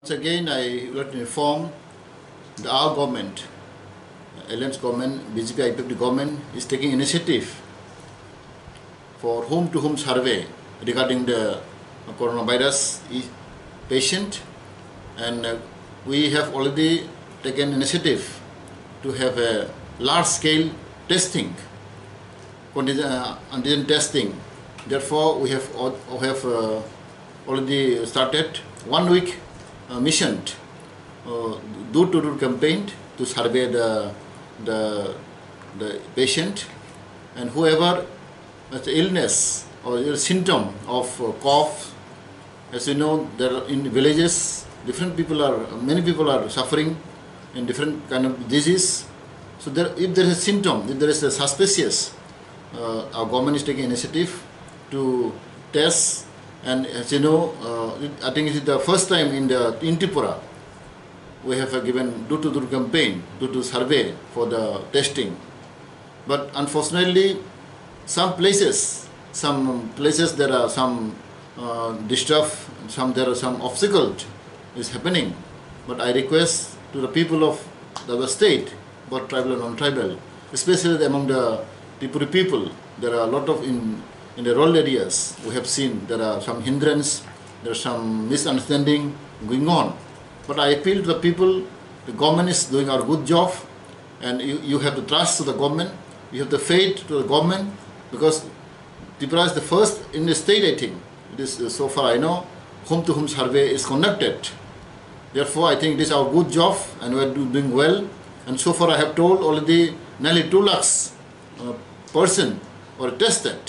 Once again, I would like to inform that our government, Alliance government, BJP IPFD government is taking initiative for home-to-home survey regarding the coronavirus patient, and we have already taken initiative to have a large-scale testing, antigen testing. Therefore, we have already started 1 week mission, door-to-door campaign to survey the patient, and whoever has illness or symptom of cough. As you know, there are in villages many people are suffering in different kind of disease. So if there is a symptom, if there is a suspicious, our government is taking initiative to test. And as you know, I think it is the first time in Tripura we have given door-to-door campaign, door-to-door survey for the testing. But unfortunately, some places there are some there are some obstacles is happening. But I request to the people of the state, both tribal and non-tribal, especially among the Tripura people, there are a lot of in the rural areas, we have seen there are some hindrance, there are some misunderstanding going on. But I appeal to the people, the government is doing a good job, and you have to trust to the government, you have the faith to the government, because Tripura is the first in the state, I think. It is, so far I know, home-to-home survey is conducted. Therefore, I think this is our good job, and we are doing well. And so far I have told already nearly 2 lakhs person were tested.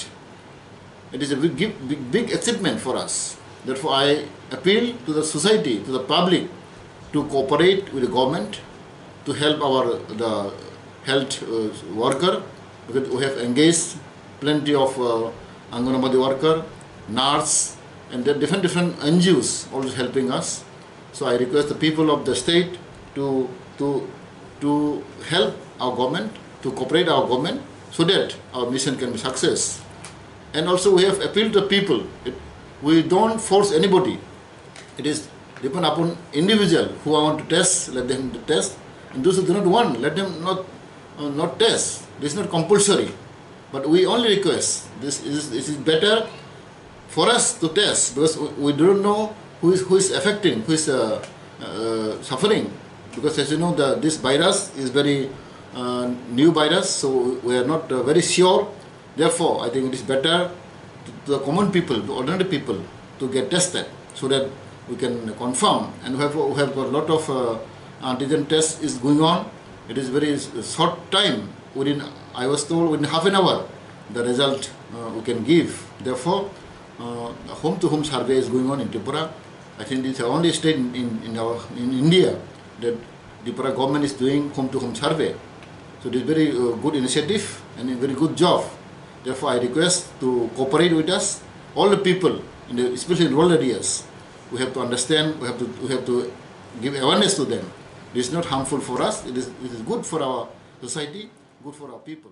It is a big achievement for us. Therefore, I appeal to the society, to the public, to cooperate with the government to help the health worker, because we have engaged plenty of Anganwadi worker, nurse, and there are different NGOs also helping us. So I request the people of the state to help our government, to cooperate our government, so that our mission can be success. And also we have appealed to the people. We don't force anybody. It is depend upon individual who want to test, let them test. And those who do not want, let them not test. This is not compulsory. But we only request, this is better for us to test, because we don't know who is affecting, who is suffering. Because as you know, this virus is very new virus, so we are not very sure. Therefore, I think it is better to the common people, the ordinary people, to get tested, so that we can confirm. And we have a lot of antigen tests is going on. It is very short time. I was told within half an hour, the result we can give. Therefore, home-to-home survey is going on in Tripura. I think it's the only state in India that Tripura government is doing home-to-home survey. So it is very good initiative and a very good job. Therefore, I request to cooperate with us, all the people, especially in rural areas. We have to understand, we have to give awareness to them. It is not harmful for us, it is good for our society, good for our people.